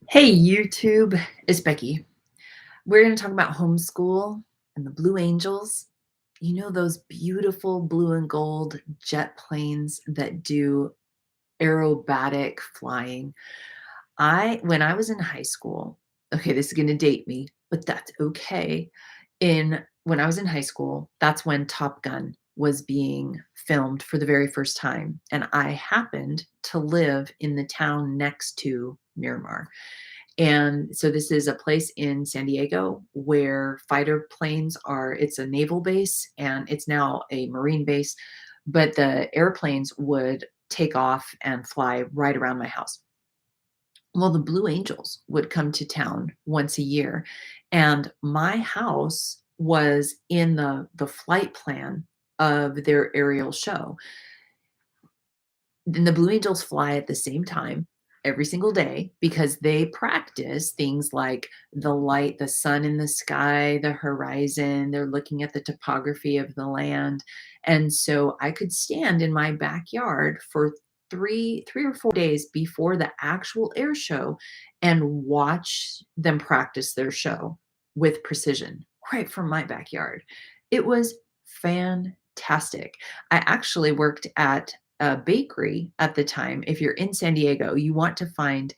Hey YouTube, it's Becky. We're going to talk about homeschool and the Blue Angels. You know those beautiful blue and gold jet planes that do aerobatic flying. When I was in high school, okay, this is going to date me, but that's okay. When I was in high school, that's when Top Gun was being filmed for the very first time, and I happened to live in the town next to Miramar. And so this is a place in San Diego where fighter planes it's a naval base and it's now a Marine base, but the airplanes would take off and fly right around my house. Well, the Blue Angels would come to town once a year, and my house was in the flight plan of their aerial show. Then the Blue Angels fly at the same time every single day because they practice things like the light, the sun in the sky, the horizon. They're looking at the topography of the land. And so I could stand in my backyard for three or 4 days before the actual air show and watch them practice their show with precision right from my backyard. It was fantastic. I actually worked at a bakery at the time. If you're in San Diego, you want to find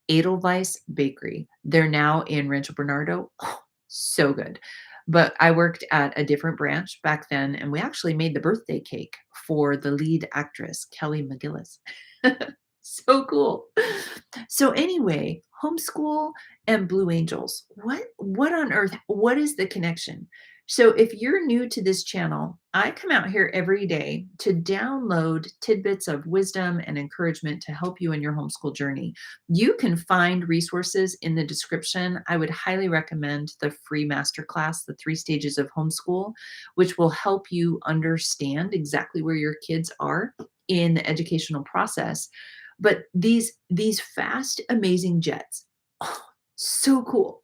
Edelweiss Bakery. They're now in Rancho Bernardo. Oh, so good. But I worked at a different branch back then, and we actually made the birthday cake for the lead actress, Kelly McGillis. So cool. So anyway, homeschool and Blue Angels. What on earth? What is the connection? So if you're new to this channel, I come out here every day to download tidbits of wisdom and encouragement to help you in your homeschool journey. You can find resources in the description. I would highly recommend the free masterclass, The 3 Stages of Homeschool, which will help you understand exactly where your kids are in the educational process. But these fast, amazing jets, oh, so cool.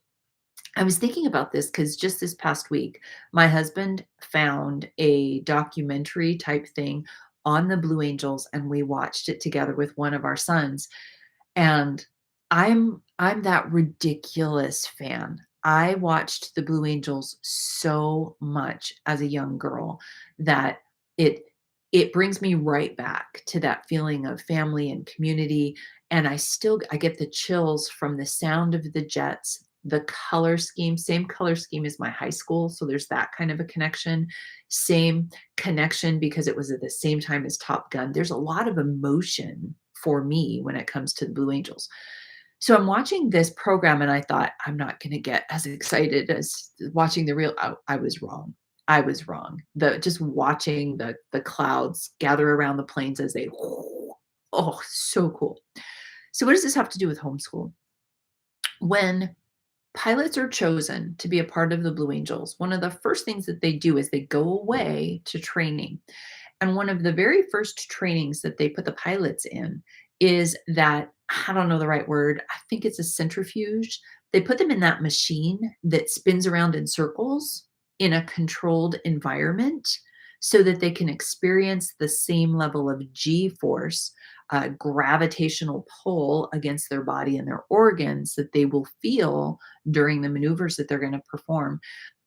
I was thinking about this because just this past week, my husband found a documentary type thing on the Blue Angels, and we watched it together with one of our sons. And I'm that ridiculous fan. I watched the Blue Angels so much as a young girl that it it brings me right back to that feeling of family and community, and I get the chills from the sound of the jets, the color scheme, same color scheme as my high school, so there's that kind of a connection. Same connection because it was at the same time as Top Gun. There's a lot of emotion for me when it comes to the Blue Angels. So I'm watching this program and I thought, I'm not going to get as excited as watching the real. I was wrong. I was wrong. Just watching the clouds gather around the planes as they, oh, so cool. So what does this have to do with homeschool? When pilots are chosen to be a part of the Blue Angels, one of the first things that they do is they go away to training. And one of the very first trainings that they put the pilots in is that, I don't know the right word, I think it's a centrifuge. They put them in that machine that spins around in circles in a controlled environment so that they can experience the same level of G force, gravitational pull against their body and their organs that they will feel during the maneuvers that they're going to perform.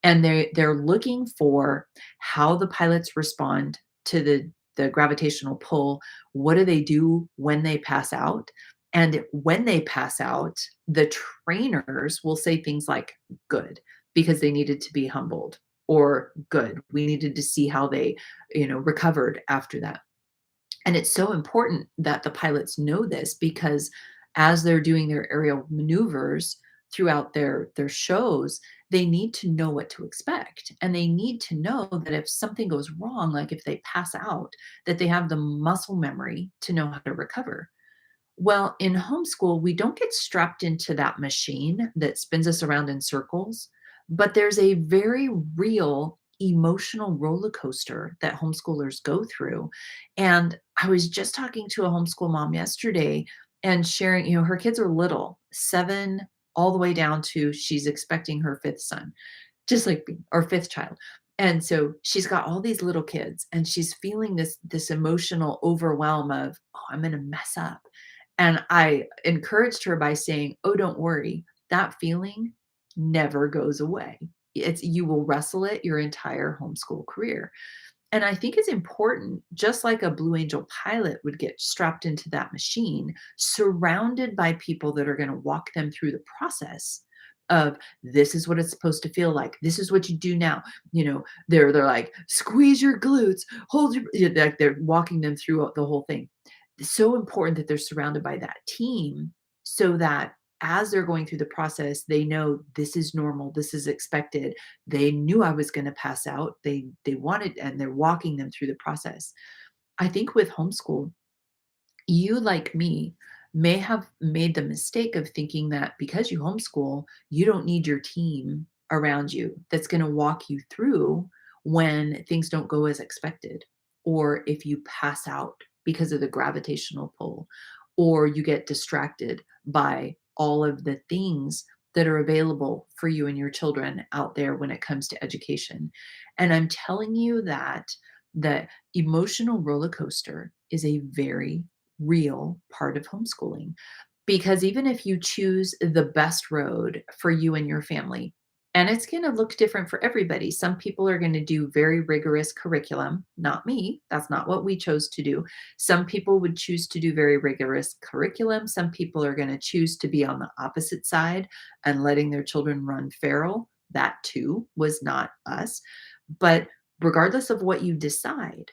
And they're looking for how the pilots respond to the gravitational pull. What do they do when they pass out? And when they pass out, the trainers will say things like, good, because they needed to be humbled, or good, we needed to see how they, recovered after that. And it's so important that the pilots know this because as they're doing their aerial maneuvers throughout their shows, they need to know what to expect. And they need to know that if something goes wrong, like if they pass out, that they have the muscle memory to know how to recover. Well, in homeschool, we don't get strapped into that machine that spins us around in circles, but there's a very real emotional roller coaster that homeschoolers go through. And I was just talking to a homeschool mom yesterday and sharing, her kids are little, 7 all the way down to she's expecting her 5th son, just like me, or 5th child. And so she's got all these little kids and she's feeling this emotional overwhelm of, oh, I'm going to mess up. And I encouraged her by saying, "Oh, don't worry. That feeling never goes away. You will wrestle it your entire homeschool career." And I think it's important, just like a Blue Angel pilot would get strapped into that machine, surrounded by people that are going to walk them through the process of this is what it's supposed to feel like. This is what you do now. They're like, squeeze your glutes, hold your like they're walking them through the whole thing. It's so important that they're surrounded by that team so that as they're going through the process, they know this is normal, this is expected. They knew I was gonna pass out. They wanted and they're walking them through the process. I think with homeschool, you, like me, may have made the mistake of thinking that because you homeschool, you don't need your team around you that's gonna walk you through when things don't go as expected, or if you pass out because of the gravitational pull, or you get distracted by all of the things that are available for you and your children out there when it comes to education. And I'm telling you that the emotional roller coaster is a very real part of homeschooling. Because even if you choose the best road for you and your family, and it's going to look different for everybody. Some people are going to do very rigorous curriculum. Not me. That's not what we chose to do. Some people would choose to do very rigorous curriculum. Some people are going to choose to be on the opposite side and letting their children run feral. That too was not us. But regardless of what you decide,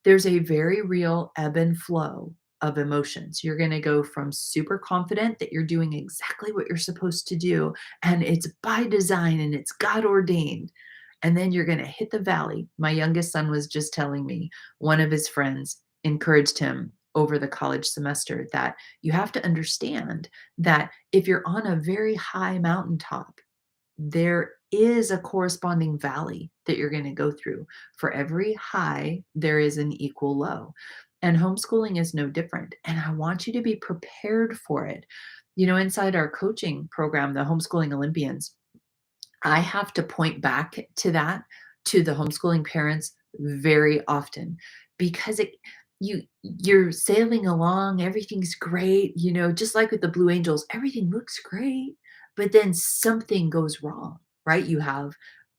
there's a very real ebb and flow of emotions. You're going to go from super confident that you're doing exactly what you're supposed to do, and it's by design and it's God ordained. And then you're going to hit the valley. My youngest son was just telling me one of his friends encouraged him over the college semester that you have to understand that if you're on a very high mountaintop, there is a corresponding valley that you're going to go through. For every high, there is an equal low. And homeschooling is no different. And I want you to be prepared for it. Inside our coaching program, the Homeschooling Olympians, I have to point back to that, to the homeschooling parents very often because you're sailing along, everything's great, just like with the Blue Angels, everything looks great, but then something goes wrong, right?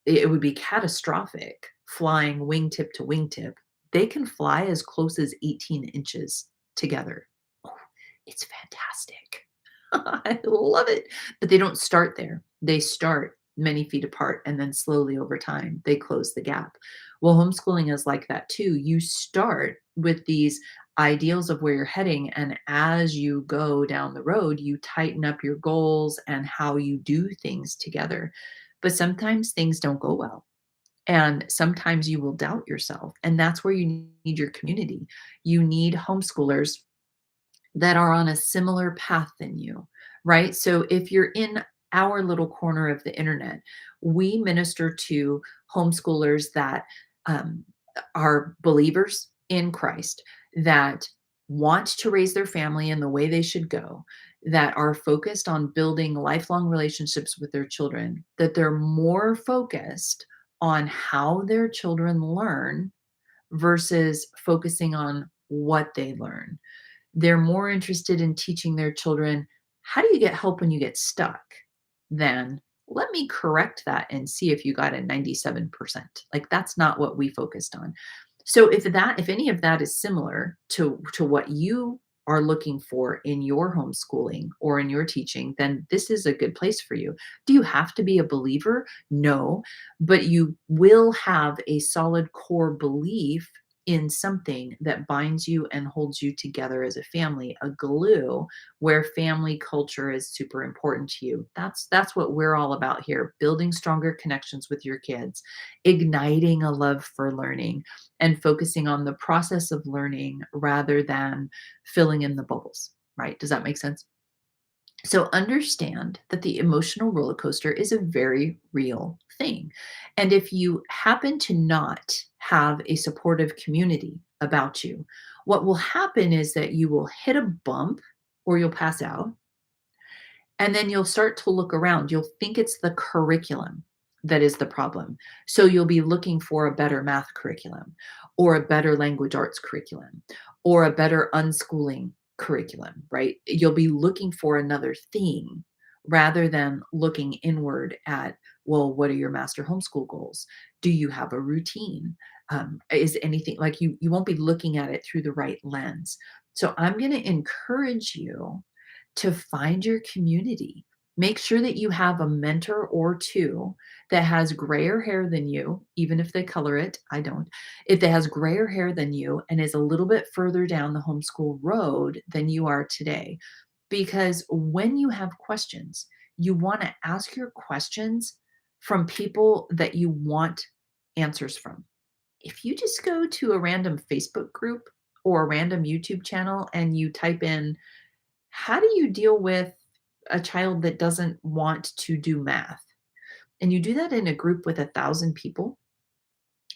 It would be catastrophic flying wingtip to wingtip. They can fly as close as 18 inches together. Oh, it's fantastic. I love it. But they don't start there. They start many feet apart and then slowly over time they close the gap. Well, homeschooling is like that too. You start with these ideals of where you're heading, and as you go down the road, you tighten up your goals and how you do things together. But sometimes things don't go well. And sometimes you will doubt yourself. And that's where you need your community. You need homeschoolers that are on a similar path than you, right? So if you're in our little corner of the internet, we minister to homeschoolers that um, are believers in Christ, that want to raise their family in the way they should go, that are focused on building lifelong relationships with their children, that they're more focused on how their children learn versus focusing on what they learn. They're more interested in teaching their children, how do you get help when you get stuck? Than let me correct that and see if you got a 97%. Like that's not what we focused on. So if any of that is similar to what you are looking for in your homeschooling or in your teaching, then this is a good place for you. Do you have to be a believer? No, but you will have a solid core belief in something that binds you and holds you together as a family, a glue where family culture is super important to you. That's what we're all about here, building stronger connections with your kids, igniting a love for learning, and focusing on the process of learning rather than filling in the bubbles, right? Does that make sense? So understand that the emotional roller coaster is a very real thing. And if you happen to not have a supportive community about you, what will happen is that you will hit a bump or you'll pass out. And then you'll start to look around. You'll think it's the curriculum that is the problem. So you'll be looking for a better math curriculum or a better language arts curriculum or a better unschooling curriculum, right? You'll be looking for another thing rather than looking inward at, well, what are your master homeschool goals? Do you have a routine? Is anything like you won't be looking at it through the right lens. So I'm going to encourage you to find your community. Make sure that you have a mentor or two that has grayer hair than you, even if they color it. I don't. If it has grayer hair than you and is a little bit further down the homeschool road than you are today. Because when you have questions, you want to ask your questions from people that you want answers from. If you just go to a random Facebook group or a random YouTube channel and you type in, how do you deal with a child that doesn't want to do math? And you do that in a group with 1,000 people,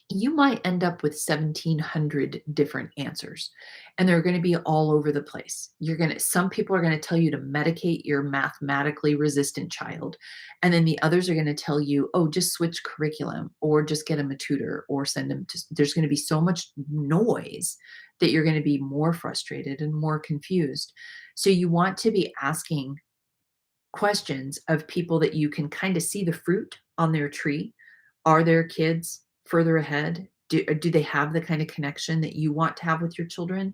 you might end up with 1,700 different answers, and they're going to be all over the place. Some people are going to tell you to medicate your mathematically resistant child, and then the others are going to tell you, oh, just switch curriculum or just get them a tutor or send them to. There's going to be so much noise that you're going to be more frustrated and more confused. So you want to be asking questions of people that you can kind of see the fruit on their tree. Are their kids further ahead? Do they have the kind of connection that you want to have with your children?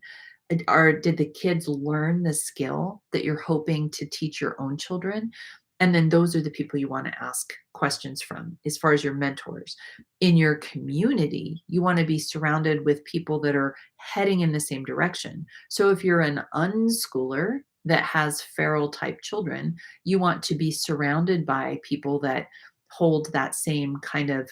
Or did the kids learn the skill that you're hoping to teach your own children? And then those are the people you want to ask questions from as far as your mentors. In your community, you want to be surrounded with people that are heading in the same direction. So if you're an unschooler that has feral type children, you want to be surrounded by people that hold that same kind of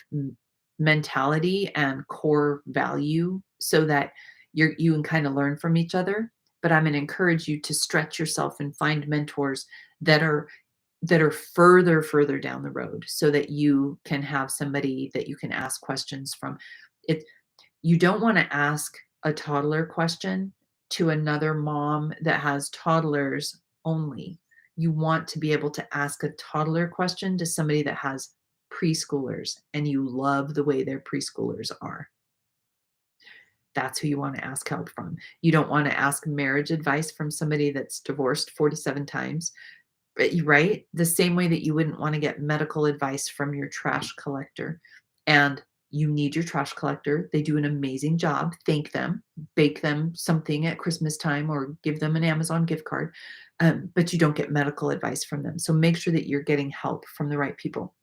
mentality and core value so that you can kind of learn from each other. But I'm going to encourage you to stretch yourself and find mentors that are further down the road so that you can have somebody that you can ask questions from. It You don't want to ask a toddler question to another mom that has toddlers only. You want to be able to ask a toddler question to somebody that has preschoolers and you love the way their preschoolers are. That's who you want to ask help from. You don't want to ask marriage advice from somebody that's divorced 47 times, right? The same way that you wouldn't want to get medical advice from your trash collector. And you need your trash collector. They do an amazing job. Thank them, bake them something at Christmas time or give them an Amazon gift card. But you don't get medical advice from them. So make sure that you're getting help from the right people.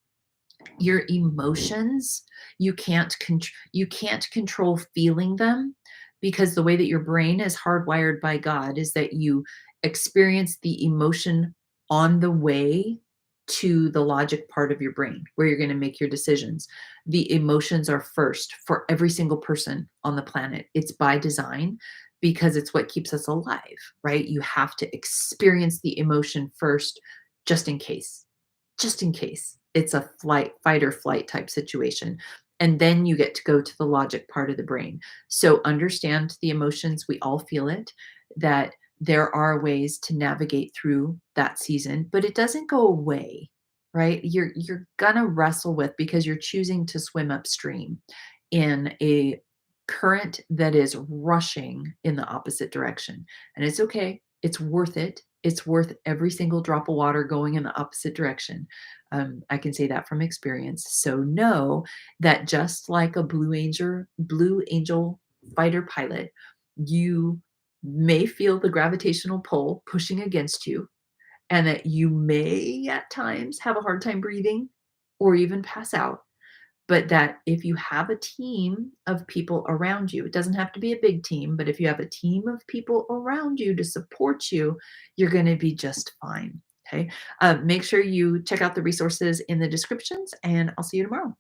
Your emotions, you can't control feeling them, because the way that your brain is hardwired by God is that you experience the emotion on the way to the logic part of your brain where you're going to make your decisions. The emotions are first for every single person on the planet. It's by design because it's what keeps us alive, right? You have to experience the emotion first, just in case, just in case it's a fight or flight type situation. And then you get to go to the logic part of the brain. So understand the emotions. We all feel it, that there are ways to navigate through that season, but it doesn't go away, right? You're gonna wrestle with, because you're choosing to swim upstream in a current that is rushing in the opposite direction. And it's okay. It's worth it. It's worth every single drop of water going in the opposite direction. I can say that from experience. So know that just like a blue angel fighter pilot, you may feel the gravitational pull pushing against you, and that you may at times have a hard time breathing or even pass out. But that if you have a team of people around you, it doesn't have to be a big team, but if you have a team of people around you to support you, you're going to be just fine. Okay. Make sure you check out the resources in the descriptions, and I'll see you tomorrow.